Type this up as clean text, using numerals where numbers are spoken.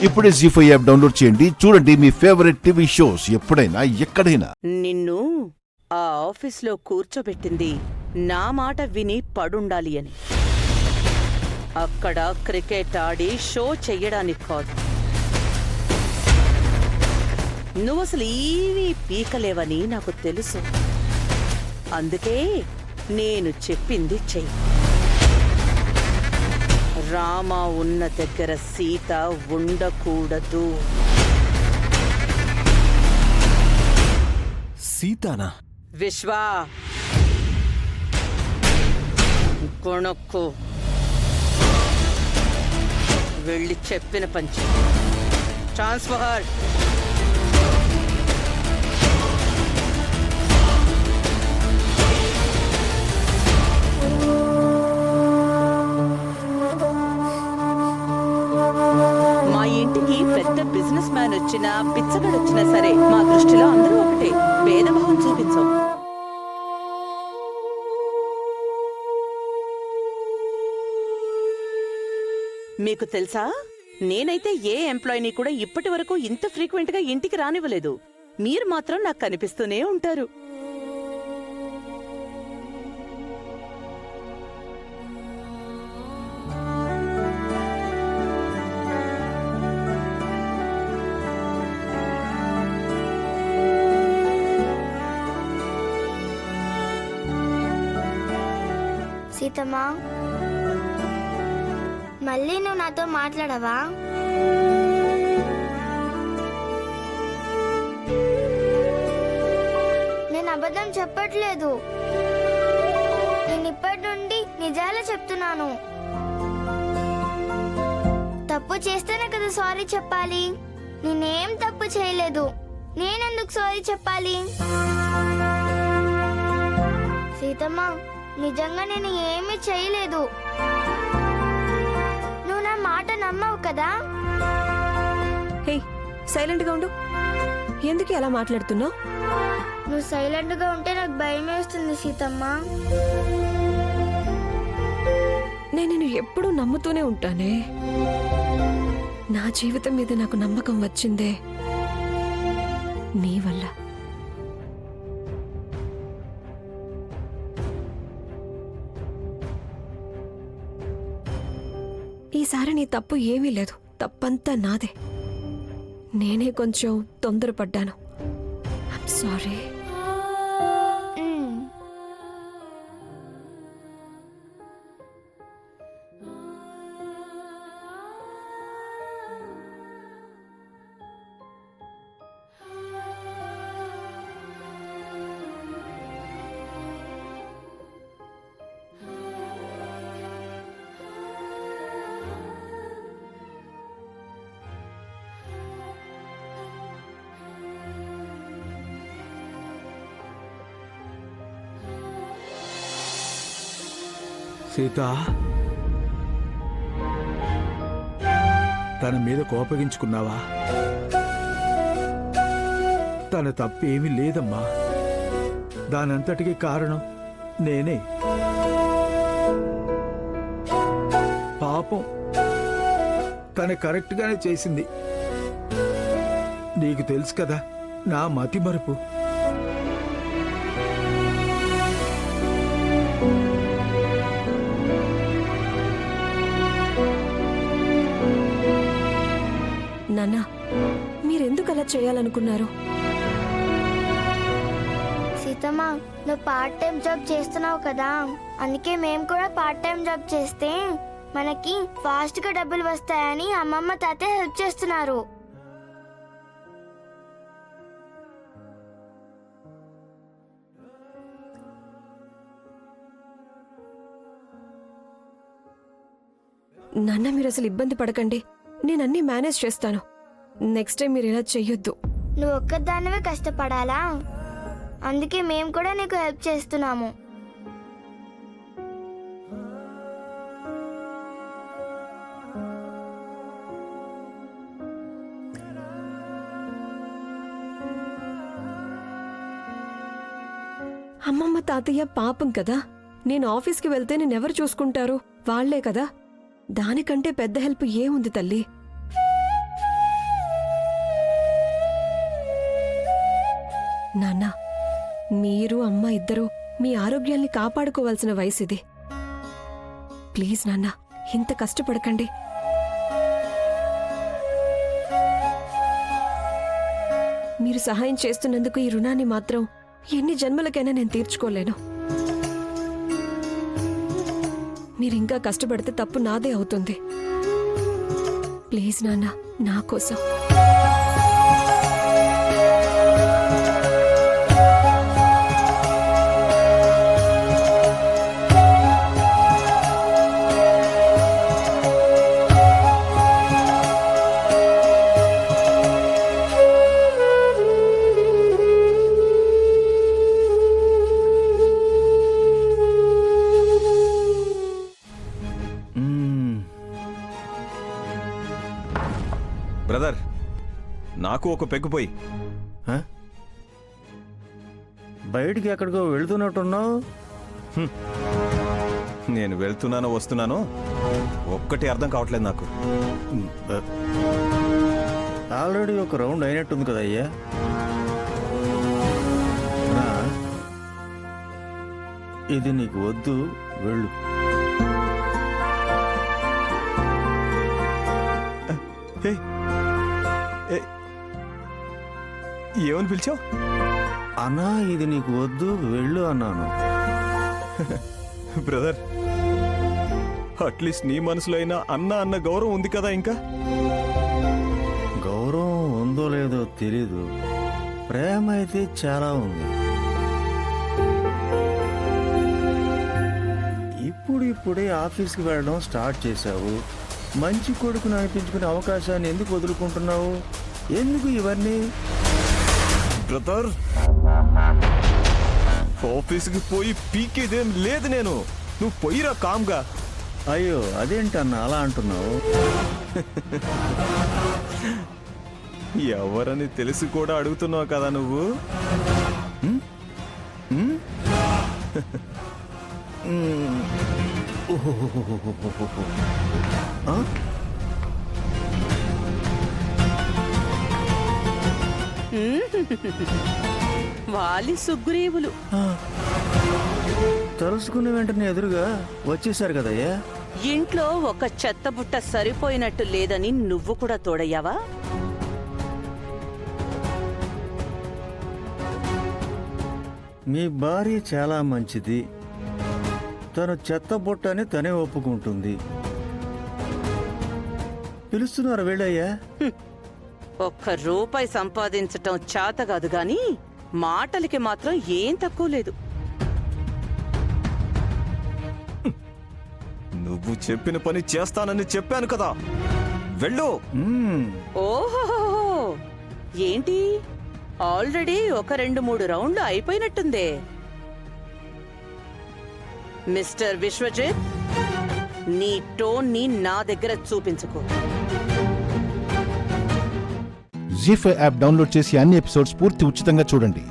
ఇప్పుడే జీ5 app download చేయండి. చూడండి మీ ఫేవరెట్ టీవీ షోస్ ఎప్పుడైనా ఎక్కడైనా. నిన్ను ఆ ఆఫీస్లో కూర్చోబెట్టింది నా మాట విని పడుండాలి అని. అక్కడ క్రికెట్ ఆడి షో చెయ్యడానికి కాదు. నువ్వసలు ఏమీ పీకలేవని నాకు తెలుసు. అందుకే నేను చెప్పింది చెయ్యి. రామ ఉన్న దగ్గర సీత ఉండకూడదు. సీతానా? విశ్వా, కొనక్కు వెళ్ళి చెప్పిన పంచి ట్రాన్స్ఫర్. మా ఇంటికి పెద్ద బిజినెస్ మ్యాన్ వచ్చినా పిచ్చగడొచ్చినా సరే మా దృష్టిలో అందరూ ఒకటే. భేదభావం చూపించం. మీకు తెలుసా, నేనైతే ఏ ఎంప్లాయీని కూడా ఇప్పటి వరకు ఇంత ఫ్రీక్వెంట్ గా ఇంటికి రానివ్వలేదు. మీరు మాత్రం నాకు కనిపిస్తూనే ఉంటారు. సీతమ్మా, మళ్ళీ నువ్వు నాతో మాట్లాడవా? నేను అబద్ధం చెప్పట్లేదు. నేను ఇప్పటి నుండి నిజాలే చెప్తున్నాను. తప్పు చేస్తేనే కదా సారీ చెప్పాలి. నేనేం తప్పు చేయలేదు. నేనెందుకు సారీ చెప్పాలి? సీతమ్మ, నిజంగా నేను ఏమీ చేయలేదు. నువ్వు నా మాట నమ్మవు కదా? హే, సైలెంట్ గా ఉండు. ఎందుకు అలా మాట్లాడుతున్నావు? నువ్వు సైలెంట్ గా ఉంటే నాకు భయం వేస్తుంది సీతమ్మ. నేను నిన్ను ఎప్పుడూ నమ్ముతూనే ఉంటానే. నా జీవితం మీద నాకు నమ్మకం వచ్చిందే నీ వల్ల. ఈసారి నీ తప్పు ఏమీ లేదు. తప్పంతా నాదే. నేనే కొంచెం తొందరపడ్డాను. I'm sorry. సీత, తన మీద కోపగించుకున్నావా? తన తప్పేమీ లేదమ్మా. దానంతటికి కారణం నేనే. పాపం, తన కరెక్ట్గానే చేసింది. నీకు తెలుసు కదా నా మతిమరుపు. నాన్నా, మీరెందుకు అలా చేయాలనుకున్నారు? సీతమ్మ, నువ్వు పార్ట్ టైం జాబ్ చేస్తున్నావు కదా, అందుకే మేము కూడా పార్ట్ టైం జాబ్ చేస్తే మనకి ఫాస్ట్ గా డబ్బులు వస్తాయని అమ్మమ్మ తాతయ్య హెల్ప్ చేస్తున్నారు. నాన్న, మీరు అసలు ఇబ్బంది పడకండి. నేనన్నీ మేనేజ్ చేస్తాను. నెక్స్ట్ టైం మీరు ఇలా చెయ్యొద్దు. నువ్వు ఒక్కదానివే కష్టపడాలా? అందుకే మేము కూడా నీకు హెల్ప్ చేస్తున్నాము. అమ్మమ్మ తాతయ్య పాపం కదా. నేను ఆఫీస్కి వెళ్తే నేనెవరు చూసుకుంటారు? వాళ్లే కదా. దానికంటే పెద్ద హెల్ప్ ఏముంది తల్లి? మీరు అమ్మ ఇద్దరూ మీ ఆరోగ్యాల్ని కాపాడుకోవాల్సిన వయసిది. ప్లీజ్ నాన్న, ఇంత కష్టపడకండి. మీరు సహాయం చేస్తున్నందుకు ఈ రుణాన్ని మాత్రం ఎన్ని జన్మలకైనా నేను తీర్చుకోలేను. మీరింకా కష్టపడితే తప్పు నాదే అవుతుంది. ప్లీజ్ నాన్న, నా కోసం. బ్రదర్, నాకు ఒక పెగ్గుపోయి. బయటికి ఎక్కడికో వెళ్తున్నట్టున్నావు. నేను వెళ్తున్నానో వస్తున్నానో ఒక్కటి అర్థం కావట్లేదు నాకు. ఆల్రెడీ ఒక రౌండ్ అయినట్టుంది కదా అయ్యా. ఇది నీకు వద్దు, వెళ్ళు. ఏమని పిలిచావు? అన్నా, ఇది నీకు వద్దు, వెళ్ళు అన్నాను. బ్రదర్, అట్లీస్ట్ నీ మనసులో అయినా అన్న గౌరవం ఉంది కదా. ఇంకా గౌరవం ఉందో లేదో తెలీదు, ప్రేమ అయితే చాలా ఉంది. ఇప్పుడిప్పుడే ఆఫీస్కి వెళ్ళడం స్టార్ట్ చేశావు. మంచి కొడుకును అనిపించుకునే అవకాశాన్ని ఎందుకు వదులుకుంటున్నావు? ఎందుకు ఇవన్నీ? బ్రదర్, ఆఫీస్కి పోయి పీకేదేం లేదు నేను. నువ్వు పోయిరా కామ్గా. అయ్యో, అదేంటన్నా అలా అంటున్నావు? ఎవరని తెలిసి కూడా అడుగుతున్నావు కదా నువ్వు. వాలి సుగ్రీవులు. తలుసుకున్న వెంటనే ఎదురుగా వచ్చేసారు కదయ్యా. ఇంట్లో ఒక చెత్తబుట్ట సరిపోయినట్టు లేదని నువ్వు కూడా తోడయ్యావా? మీ భార్య చాలా మంచిది. తను చెత్త బుట్టని తనే ఒప్పుకుంటుంది. పిలుస్తున్నారు, వెళ్ళయ్యా. ఒక్క రూపాయి సంపాదించటం చేత కాదు గాని మాటలకి మాత్రం ఏం తక్కువ లేదు. నువ్వు చెప్పిన పని చేస్తానని చెప్పాను కదా, వెళ్ళు. ఓహో, ఏంటి ఆల్రెడీ ఒక 2-3 రౌండ్లు అయిపోయినట్టుందే. మిస్టర్ విశ్వజిత్, నీ టోన్ ని నా దగ్గర చూపించుకో. జీ5 యాప్ డౌన్లోడ్ చేసి అన్ని ఎపిసోడ్స్ పూర్తి ఉచితంగా చూడండి.